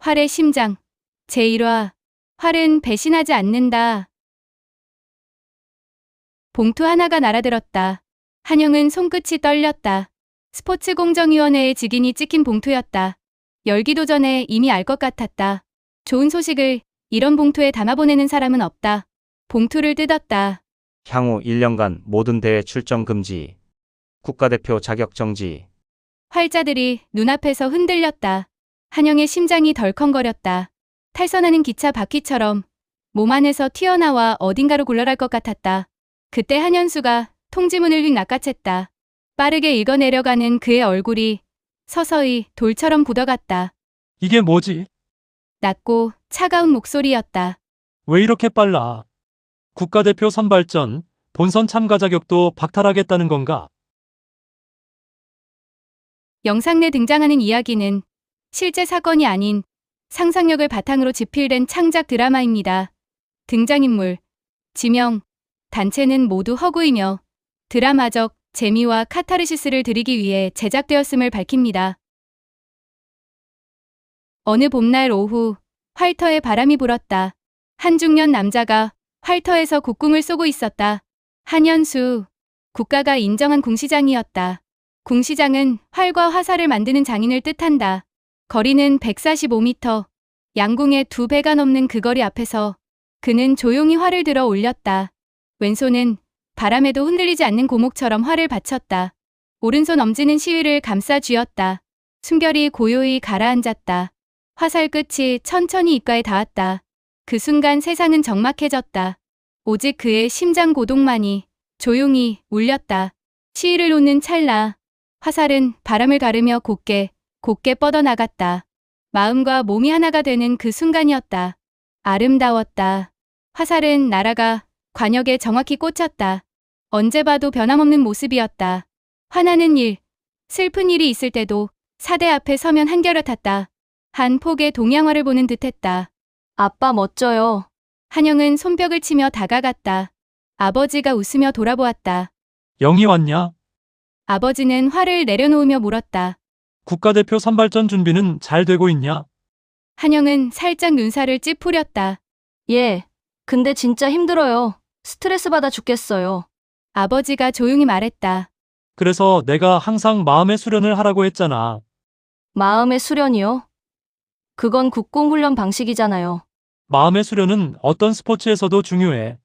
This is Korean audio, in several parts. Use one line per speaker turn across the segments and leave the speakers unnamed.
활의 심장. 제1화. 활은 배신하지 않는다. 봉투 하나가 날아들었다. 한영은 손끝이 떨렸다. 스포츠공정위원회의 직인이 찍힌 봉투였다. 열기도 전에 이미 알 것 같았다. 좋은 소식을 이런 봉투에 담아보내는 사람은 없다. 봉투를 뜯었다.
향후 1년간 모든 대회 출전 금지. 국가대표 자격 정지.
활자들이 눈앞에서 흔들렸다. 한영의 심장이 덜컹거렸다. 탈선하는 기차 바퀴처럼 몸 안에서 튀어나와 어딘가로 굴러갈 것 같았다. 그때 한현수가 통지문을 휙 낚아챘다. 빠르게 읽어내려가는 그의 얼굴이 서서히 돌처럼 굳어갔다.
이게 뭐지?
낮고 차가운 목소리였다.
왜 이렇게 빨라? 국가대표 선발전, 본선 참가 자격도 박탈하겠다는 건가?
영상 내 등장하는 이야기는 실제 사건이 아닌 상상력을 바탕으로 집필된 창작 드라마입니다. 등장인물, 지명, 단체는 모두 허구이며 드라마적 재미와 카타르시스를 드리기 위해 제작되었음을 밝힙니다. 어느 봄날 오후, 활터에 바람이 불었다. 한 중년 남자가 활터에서 국궁을 쏘고 있었다. 한현수, 국가가 인정한 궁시장이었다. 궁시장은 활과 화살을 만드는 장인을 뜻한다. 거리는 145m, 양궁의 2배가 넘는 그 거리 앞에서 그는 조용히 활을 들어 올렸다. 왼손은 바람에도 흔들리지 않는 고목처럼 활을 받쳤다. 오른손 엄지는 시위를 감싸 쥐었다. 숨결이 고요히 가라앉았다. 화살 끝이 천천히 입가에 닿았다. 그 순간 세상은 적막해졌다. 오직 그의 심장 고동만이 조용히 울렸다. 시위를 놓는 찰나, 화살은 바람을 가르며 곧게 뻗어나갔다. 마음과 몸이 하나가 되는 그 순간이었다. 아름다웠다. 화살은 날아가 관역에 정확히 꽂혔다. 언제 봐도 변함없는 모습이었다. 화나는 일, 슬픈 일이 있을 때도 사대 앞에 서면 한결같았다. 한 폭의 동양화를 보는 듯했다.
아빠 멋져요.
한영은 손뼉을 치며 다가갔다. 아버지가 웃으며 돌아보았다.
영희 왔냐?
아버지는 화를 내려놓으며 물었다.
국가대표 선발전 준비는 잘 되고 있냐?
한영은 살짝 눈살을 찌푸렸다.
예. 근데 진짜 힘들어요. 스트레스 받아 죽겠어요.
아버지가 조용히 말했다.
그래서 내가 항상 마음의 수련을 하라고 했잖아.
마음의 수련이요? 그건 국궁훈련 방식이잖아요.
마음의 수련은 어떤 스포츠에서도 중요해.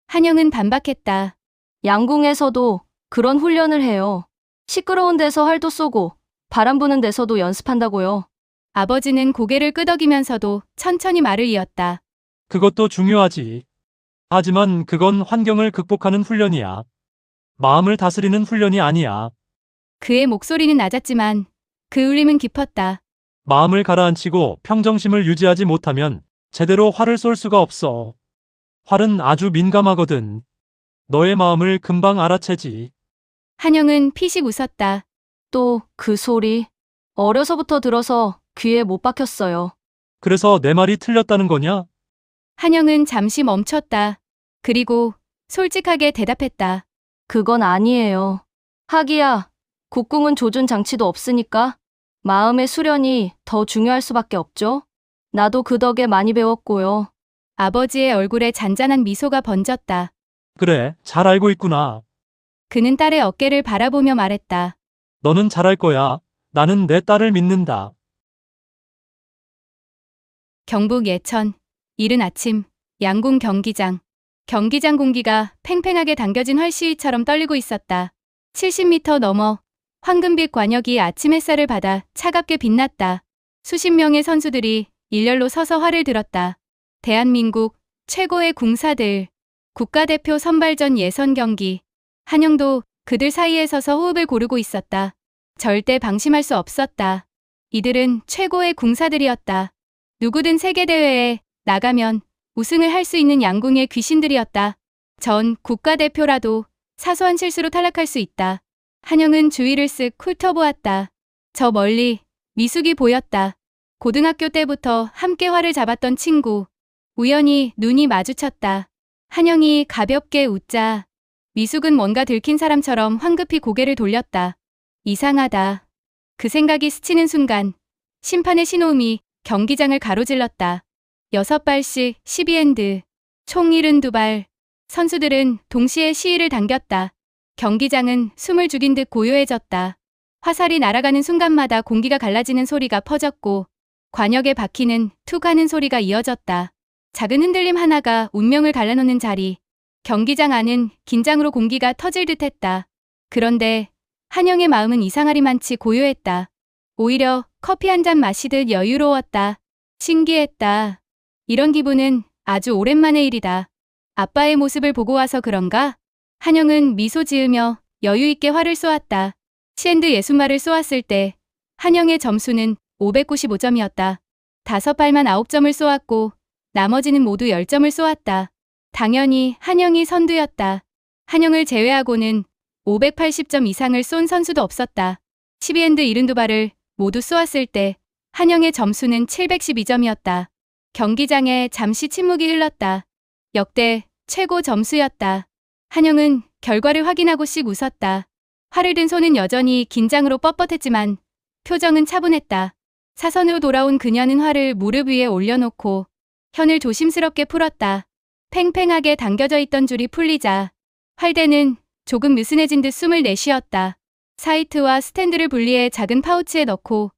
한영은 반박했다.
양궁에서도 그런 훈련을 해요. 시끄러운 데서 활도 쏘고 바람 부는 데서도 연습한다고요.
아버지는 고개를 끄덕이면서도 천천히 말을 이었다.
그것도 중요하지. 하지만 그건 환경을 극복하는 훈련이야. 마음을 다스리는 훈련이 아니야.
그의 목소리는 낮았지만 그 울림은 깊었다.
마음을 가라앉히고 평정심을 유지하지 못하면 제대로 활을 쏠 수가 없어. 활은 아주 민감하거든. 너의 마음을 금방 알아채지.
한영은 피식 웃었다.
또 그 소리. 어려서부터 들어서 귀에 못 박혔어요.
그래서 내 말이 틀렸다는 거냐?
한영은 잠시 멈췄다. 그리고 솔직하게 대답했다.
그건 아니에요. 하기야, 국궁은 조준 장치도 없으니까 마음의 수련이 더 중요할 수밖에 없죠. 나도 그 덕에 많이 배웠고요.
아버지의 얼굴에 잔잔한 미소가 번졌다.
그래, 잘 알고 있구나.
그는 딸의 어깨를 바라보며 말했다.
너는 잘할 거야. 나는 내 딸을 믿는다.
경북 예천, 이른 아침, 양궁 경기장. 경기장 공기가 팽팽하게 당겨진 활시위처럼 떨리고 있었다. 70m 넘어 황금빛 관역이 아침 햇살을 받아 차갑게 빛났다. 수십 명의 선수들이 일렬로 서서 활을 들었다. 대한민국 최고의 궁사들, 국가대표 선발전 예선 경기. 한영도 그들 사이에 서서 호흡을 고르고 있었다. 절대 방심할 수 없었다. 이들은 최고의 궁사들이었다. 누구든 세계대회에 나가면 우승을 할 수 있는 양궁의 귀신들이었다. 전 국가대표라도 사소한 실수로 탈락할 수 있다. 한영은 주위를 쓱 훑어보았다. 저 멀리 미숙이 보였다. 고등학교 때부터 함께 활을 잡았던 친구. 우연히 눈이 마주쳤다. 한영이 가볍게 웃자 미숙은 뭔가 들킨 사람처럼 황급히 고개를 돌렸다. 이상하다. 그 생각이 스치는 순간 심판의 신호음이 경기장을 가로질렀다. 6발씩 12핸드, 총 72발. 선수들은 동시에 시위를 당겼다. 경기장은 숨을 죽인 듯 고요해졌다. 화살이 날아가는 순간마다 공기가 갈라지는 소리가 퍼졌고 관역의 바퀴는 툭 하는 소리가 이어졌다. 작은 흔들림 하나가 운명을 갈라놓는 자리. 경기장 안은 긴장으로 공기가 터질 듯했다. 그런데 한영의 마음은 이상하리만치 고요했다. 오히려 커피 한 잔 마시듯 여유로웠다. 신기했다. 이런 기분은 아주 오랜만의 일이다. 아빠의 모습을 보고 와서 그런가? 한영은 미소 지으며 여유 있게 활을 쏘았다. 시핸드 60발을 쏘았을 때 한영의 점수는 595점이었다. 5발만 9점을 쏘았고 나머지는 모두 10점을 쏘았다. 당연히 한영이 선두였다. 한영을 제외하고는 580점 이상을 쏜 선수도 없었다. 12핸드 72발을 모두 쏘았을 때 한영의 점수는 712점이었다. 경기장에 잠시 침묵이 흘렀다. 역대 최고 점수였다. 한영은 결과를 확인하고 씩 웃었다. 활을 든 손은 여전히 긴장으로 뻣뻣했지만 표정은 차분했다. 사선으로 돌아온 그녀는 활을 무릎 위에 올려놓고 현을 조심스럽게 풀었다. 팽팽하게 당겨져 있던 줄이 풀리자 활대는 조금 느슨해진 듯 숨을 내쉬었다. 사이트와 스탠드를 분리해 작은 파우치에 넣고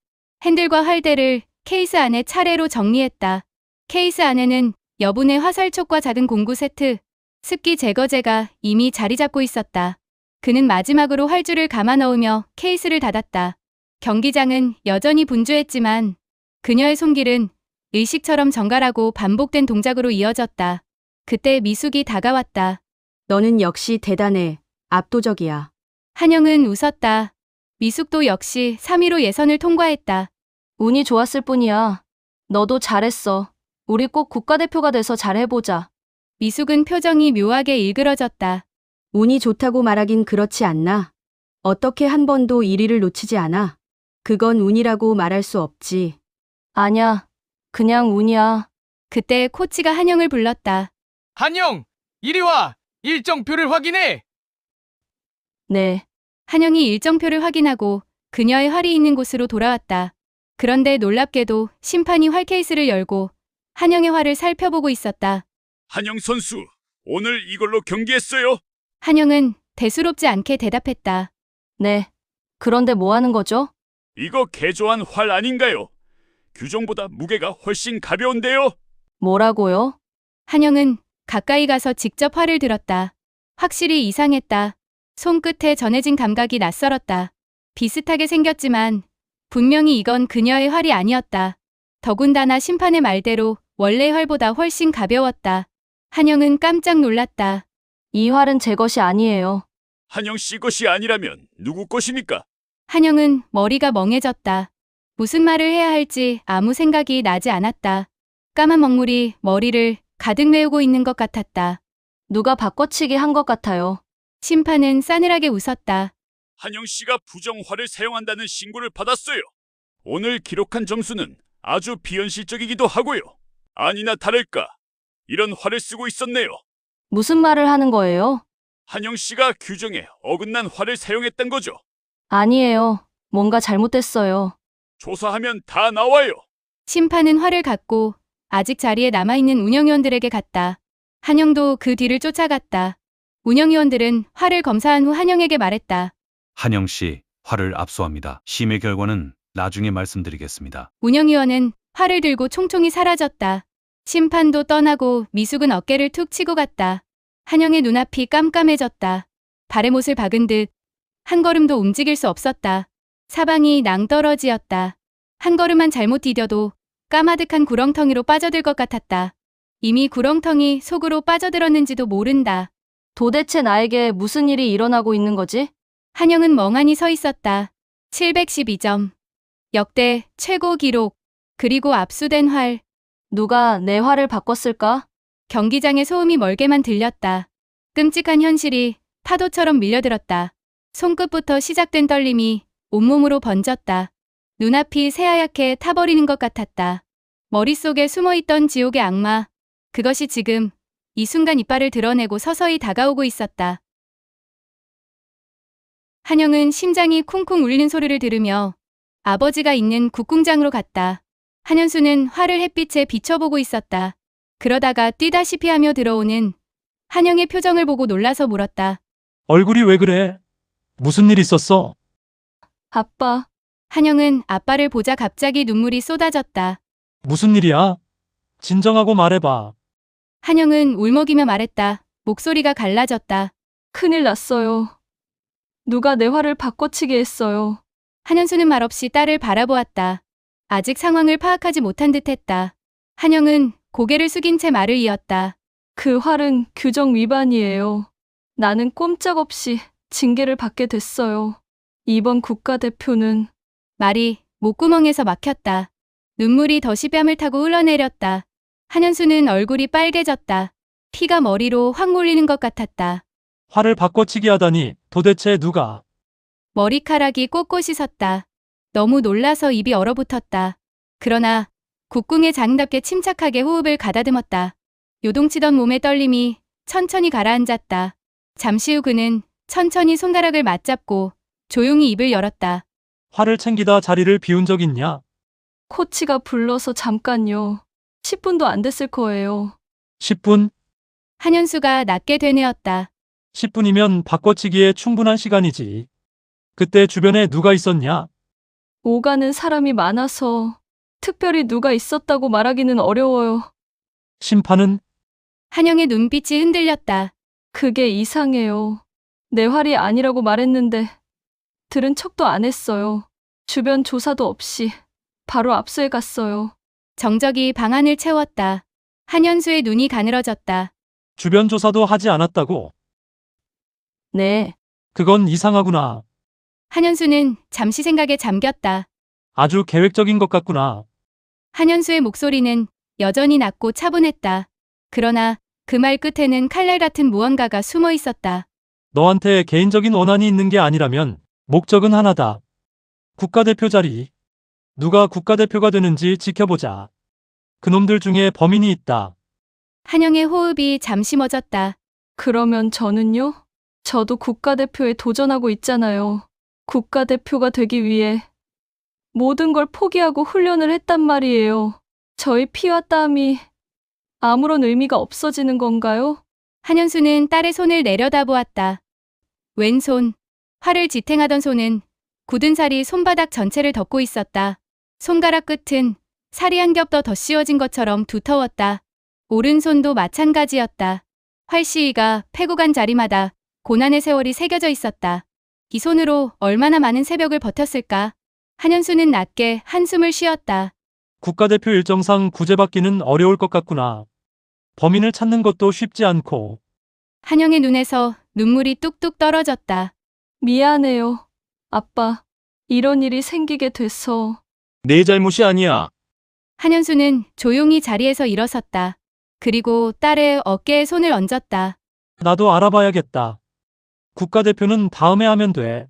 핸들과 활대를 케이스 안에 차례로 정리했다. 케이스 안에는 여분의 화살촉과 작은 공구 세트, 습기 제거제가 이미 자리 잡고 있었다. 그는 마지막으로 활주를 감아 넣으며 케이스를 닫았다. 경기장은 여전히 분주했지만 그녀의 손길은 의식처럼 정갈하고 반복된 동작으로 이어졌다. 그때 미숙이 다가왔다.
너는 역시 대단해. 압도적이야.
한영은 웃었다. 미숙도 역시 3위로 예선을 통과했다.
운이 좋았을 뿐이야. 너도 잘했어. 우리 꼭 국가대표가 돼서 잘해보자.
미숙은 표정이 묘하게 일그러졌다.
운이 좋다고 말하긴 그렇지 않나? 어떻게 한 번도 1위를 놓치지 않아? 그건 운이라고 말할 수 없지.
아냐, 그냥 운이야.
그때 코치가 한영을 불렀다.
한영, 이리 와! 일정표를 확인해!
네.
한영이 일정표를 확인하고 그녀의 활이 있는 곳으로 돌아왔다. 그런데 놀랍게도 심판이 활 케이스를 열고 한영의 활을 살펴보고 있었다.
한영 선수, 오늘 이걸로 경기했어요.
한영은 대수롭지 않게 대답했다.
네. 그런데 뭐 하는 거죠?
이거 개조한 활 아닌가요? 규정보다 무게가 훨씬 가벼운데요.
뭐라고요?
한영은 가까이 가서 직접 활을 들었다. 확실히 이상했다. 손끝에 전해진 감각이 낯설었다. 비슷하게 생겼지만 분명히 이건 그녀의 활이 아니었다. 더군다나 심판의 말대로 원래 활보다 훨씬 가벼웠다. 한영은 깜짝 놀랐다.
이 활은 제 것이 아니에요.
한영 씨 것이 아니라면 누구 것입니까?
한영은 머리가 멍해졌다. 무슨 말을 해야 할지 아무 생각이 나지 않았다. 까만 먹물이 머리를 가득 메우고 있는 것 같았다.
누가 바꿔치기 한 것 같아요.
심판은 싸늘하게 웃었다.
한영 씨가 부정활을 사용한다는 신고를 받았어요. 오늘 기록한 점수는 아주 비현실적이기도 하고요. 아니나 다를까 이런 활을 쓰고 있었네요.
무슨 말을 하는 거예요?
한영 씨가 규정에 어긋난 활을 사용했던 거죠.
아니에요. 뭔가 잘못됐어요.
조사하면 다 나와요.
심판은 활을 갖고 아직 자리에 남아있는 운영위원들에게 갔다. 한영도 그 뒤를 쫓아갔다. 운영위원들은 활을 검사한 후 한영에게 말했다.
한영 씨, 활을 압수합니다. 심의 결과는 나중에 말씀드리겠습니다.
운영위원은 활을 들고 총총히 사라졌다. 심판도 떠나고 미숙은 어깨를 툭 치고 갔다. 한영의 눈앞이 깜깜해졌다. 발에 못을 박은 듯 한 걸음도 움직일 수 없었다. 사방이 낭떠러지였다. 한 걸음만 잘못 디뎌도 까마득한 구렁텅이로 빠져들 것 같았다. 이미 구렁텅이 속으로 빠져들었는지도 모른다.
도대체 나에게 무슨 일이 일어나고 있는 거지?
한영은 멍하니 서 있었다. 712점. 역대 최고 기록. 그리고 압수된 활.
누가 내 활을 바꿨을까?
경기장의 소음이 멀게만 들렸다. 끔찍한 현실이 파도처럼 밀려들었다. 손끝부터 시작된 떨림이 온몸으로 번졌다. 눈앞이 새하얗게 타버리는 것 같았다. 머릿속에 숨어있던 지옥의 악마. 그것이 지금 이 순간 이빨을 드러내고 서서히 다가오고 있었다. 한영은 심장이 쿵쿵 울리는 소리를 들으며 아버지가 있는 국궁장으로 갔다. 한현수는 화를 햇빛에 비춰보고 있었다. 그러다가 뛰다시피 하며 들어오는 한영의 표정을 보고 놀라서 물었다.
얼굴이 왜 그래? 무슨 일 있었어?
아빠,
한영은 아빠를 보자 갑자기 눈물이 쏟아졌다.
무슨 일이야? 진정하고 말해봐.
한영은 울먹이며 말했다. 목소리가 갈라졌다.
큰일 났어요. 누가 내 화를 바꿔치게 했어요.
한현수는 말없이 딸을 바라보았다. 아직 상황을 파악하지 못한 듯했다. 한영은 고개를 숙인 채 말을 이었다.
그 활은 규정 위반이에요. 나는 꼼짝없이 징계를 받게 됐어요. 이번 국가대표는
말이 목구멍에서 막혔다. 눈물이 덫이 뺨을 타고 흘러내렸다. 한현수는 얼굴이 빨개졌다. 피가 머리로 확 몰리는 것 같았다.
화를 바꿔치기 하다니 도대체 누가?
머리카락이 꼿꼿이 섰다. 너무 놀라서 입이 얼어붙었다. 그러나 국궁에 장답게 침착하게 호흡을 가다듬었다. 요동치던 몸의 떨림이 천천히 가라앉았다. 잠시 후 그는 천천히 손가락을 맞잡고 조용히 입을 열었다.
화를 챙기다 자리를 비운 적 있냐?
코치가 불러서 잠깐요. 10분도 안 됐을 거예요.
10분?
한현수가 낮게 되뇌었다.
10분이면 바꿔치기에 충분한 시간이지. 그때 주변에 누가 있었냐?
오가는 사람이 많아서 특별히 누가 있었다고 말하기는 어려워요.
심판은?
한영의 눈빛이 흔들렸다.
그게 이상해요. 내 활이 아니라고 말했는데 들은 척도 안 했어요. 주변 조사도 없이 바로 압수해 갔어요.
정적이 방안을 채웠다. 한현수의 눈이 가늘어졌다.
주변 조사도 하지 않았다고?
네,
그건 이상하구나.
한현수는 잠시 생각에 잠겼다.
아주 계획적인 것 같구나.
한현수의 목소리는 여전히 낮고 차분했다. 그러나 그 말 끝에는 칼날 같은 무언가가 숨어 있었다.
너한테 개인적인 원한이 있는 게 아니라면 목적은 하나다. 국가대표 자리. 누가 국가대표가 되는지 지켜보자. 그놈들 중에 범인이 있다.
한영의 호흡이 잠시 멎었다.
그러면 저는요? 저도 국가대표에 도전하고 있잖아요. 국가대표가 되기 위해 모든 걸 포기하고 훈련을 했단 말이에요. 저의 피와 땀이 아무런 의미가 없어지는 건가요?
한현수는 딸의 손을 내려다보았다. 왼손, 활을 지탱하던 손은 굳은 살이 손바닥 전체를 덮고 있었다. 손가락 끝은 살이 한 겹 더 씌워진 것처럼 두터웠다. 오른손도 마찬가지였다. 활시위가 패고 간 자리마다 고난의 세월이 새겨져 있었다. 이 손으로 얼마나 많은 새벽을 버텼을까? 한현수는 낮게 한숨을 쉬었다.
국가대표 일정상 구제받기는 어려울 것 같구나. 범인을 찾는 것도 쉽지 않고.
한영의 눈에서 눈물이 뚝뚝 떨어졌다.
미안해요. 아빠, 이런 일이 생기게 돼서.
내 잘못이 아니야.
한현수는 조용히 자리에서 일어섰다. 그리고 딸의 어깨에 손을 얹었다.
나도 알아봐야겠다. 국가대표는 다음에 하면 돼.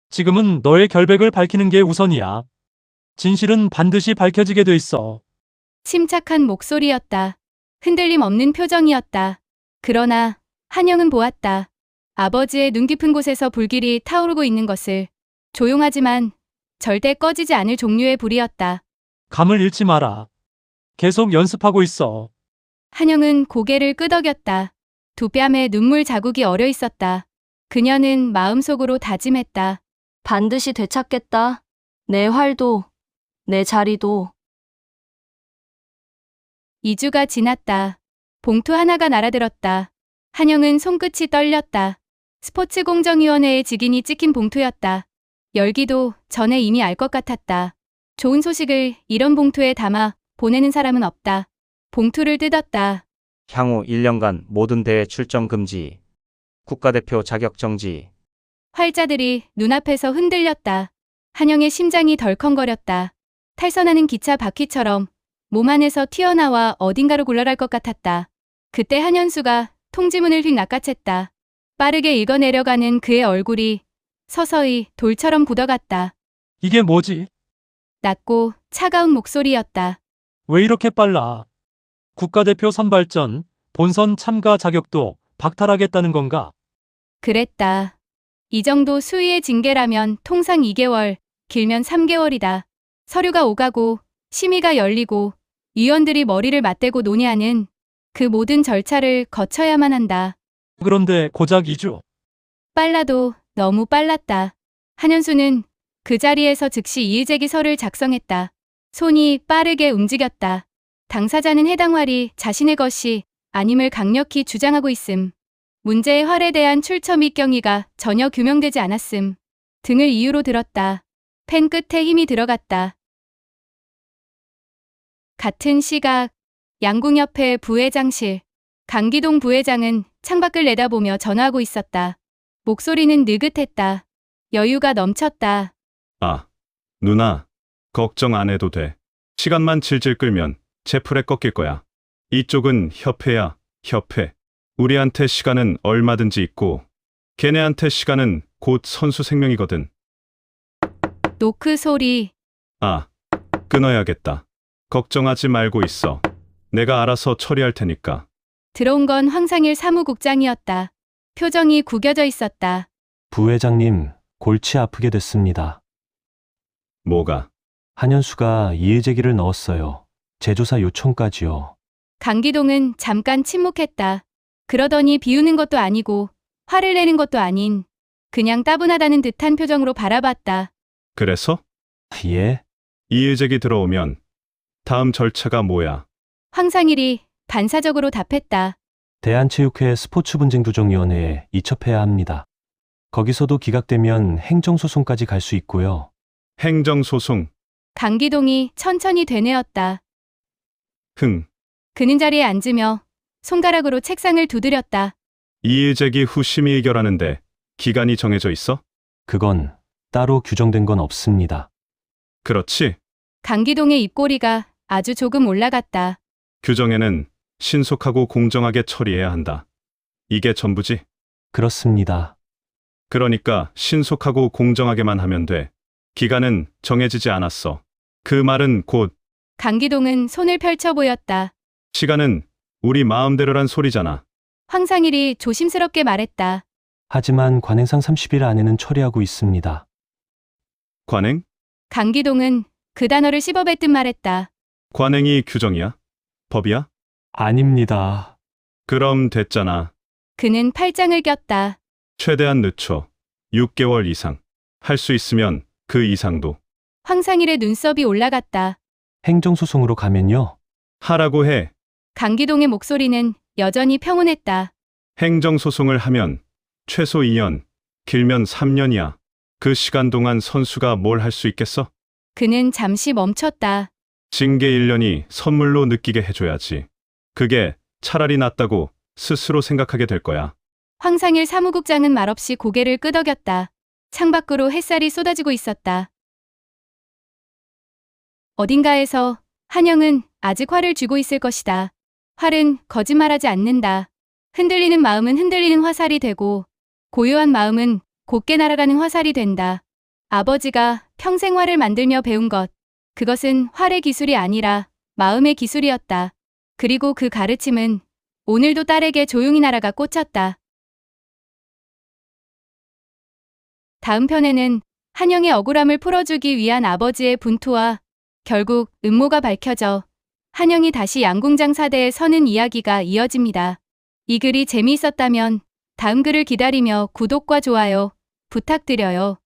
지금은 너의 결백을 밝히는 게 우선이야. 진실은 반드시 밝혀지게 돼 있어.
침착한 목소리였다. 흔들림 없는 표정이었다. 그러나 한영은 보았다. 아버지의 눈 깊은 곳에서 불길이 타오르고 있는 것을. 조용하지만 절대 꺼지지 않을 종류의 불이었다.
감을 잃지 마라. 계속 연습하고 있어.
한영은 고개를 끄덕였다. 두 뺨에 눈물 자국이 어려 있었다. 그녀는 마음속으로 다짐했다.
반드시 되찾겠다. 내 활도, 내 자리도.
2주가 지났다. 봉투 하나가 날아들었다. 한영은 손끝이 떨렸다. 스포츠공정위원회의 직인이 찍힌 봉투였다. 열기도 전에 이미 알 것 같았다. 좋은 소식을 이런 봉투에 담아 보내는 사람은 없다. 봉투를 뜯었다.
향후 1년간 모든 대회 출전 금지. 국가대표 자격 정지.
활자들이 눈앞에서 흔들렸다. 한영의 심장이 덜컹거렸다. 탈선하는 기차 바퀴처럼 몸 안에서 튀어나와 어딘가로 굴러갈 것 같았다. 그때 한현수가 통지문을 휙 낚아챘다. 빠르게 읽어내려가는 그의 얼굴이 서서히 돌처럼 굳어갔다.
이게 뭐지?
낮고 차가운 목소리였다.
왜 이렇게 빨라? 국가대표 선발전, 본선 참가 자격도 박탈하겠다는 건가?
그랬다. 이 정도 수위의 징계라면 통상 2개월, 길면 3개월이다. 서류가 오가고 심의가 열리고 위원들이 머리를 맞대고 논의하는 그 모든 절차를 거쳐야만 한다.
그런데 고작 2주.
빨라도 너무 빨랐다. 한현수는 그 자리에서 즉시 이의제기서를 작성했다. 손이 빠르게 움직였다. 당사자는 해당 활이 자신의 것이 아님을 강력히 주장하고 있음. 문제의 활에 대한 출처 및 경위가 전혀 규명되지 않았음. 등을 이유로 들었다. 펜 끝에 힘이 들어갔다. 같은 시각 양궁협회 부회장실. 강기동 부회장은 창밖을 내다보며 전화하고 있었다. 목소리는 느긋했다. 여유가 넘쳤다.
아, 누나, 걱정 안 해도 돼. 시간만 질질 끌면 제풀에 꺾일 거야. 이쪽은 협회야, 협회. 우리한테 시간은 얼마든지 있고 걔네한테 시간은 곧 선수 생명이거든.
노크 소리.
아, 끊어야겠다. 걱정하지 말고 있어. 내가 알아서 처리할 테니까.
들어온 건 황상일 사무국장이었다. 표정이 구겨져 있었다.
부회장님, 골치 아프게 됐습니다.
뭐가?
한현수가 이의제기를 넣었어요. 재조사 요청까지요.
강기동은 잠깐 침묵했다. 그러더니 비우는 것도 아니고 화를 내는 것도 아닌 그냥 따분하다는 듯한 표정으로 바라봤다.
그래서?
예?
이의제기 들어오면 다음 절차가 뭐야?
황상일이 반사적으로 답했다.
대한체육회 스포츠분쟁조정위원회에 이첩해야 합니다. 거기서도 기각되면 행정소송까지 갈 수 있고요.
행정소송.
강기동이 천천히 되뇌었다.
흥.
그는 자리에 앉으며 손가락으로 책상을 두드렸다.
이의제기 후 심의 의결하는데 기간이 정해져 있어?
그건 따로 규정된 건 없습니다.
그렇지.
강기동의 입꼬리가 아주 조금 올라갔다.
규정에는 신속하고 공정하게 처리해야 한다. 이게 전부지?
그렇습니다.
그러니까 신속하고 공정하게만 하면 돼. 기간은 정해지지 않았어. 그 말은 곧
강기동은 손을 펼쳐 보였다.
시간은 우리 마음대로란 소리잖아.
황상일이 조심스럽게 말했다.
하지만 관행상 30일 안에는 처리하고 있습니다.
관행?
강기동은 그 단어를 씹어뱉듯 말했다.
관행이 규정이야? 법이야?
아닙니다.
그럼 됐잖아.
그는 팔짱을 꼈다.
최대한 늦춰. 6개월 이상. 할 수 있으면 그 이상도.
황상일의 눈썹이 올라갔다.
행정소송으로 가면요.
하라고 해.
강기동의 목소리는 여전히 평온했다.
행정소송을 하면 최소 2년, 길면 3년이야. 그 시간 동안 선수가 뭘 할 수 있겠어?
그는 잠시 멈췄다.
징계 1년이 선물로 느끼게 해줘야지. 그게 차라리 낫다고 스스로 생각하게 될 거야.
황상일 사무국장은 말없이 고개를 끄덕였다. 창밖으로 햇살이 쏟아지고 있었다. 어딘가에서 한영은 아직 화를 쥐고 있을 것이다. 활은 거짓말하지 않는다. 흔들리는 마음은 흔들리는 화살이 되고 고요한 마음은 곧게 날아가는 화살이 된다. 아버지가 평생 활을 만들며 배운 것. 그것은 활의 기술이 아니라 마음의 기술이었다. 그리고 그 가르침은 오늘도 딸에게 조용히 날아가 꽂혔다. 다음 편에는 한영의 억울함을 풀어주기 위한 아버지의 분투와 결국 음모가 밝혀져 한영이 다시 양궁장 사대에 서는 이야기가 이어집니다. 이 글이 재미있었다면 다음 글을 기다리며 구독과 좋아요 부탁드려요.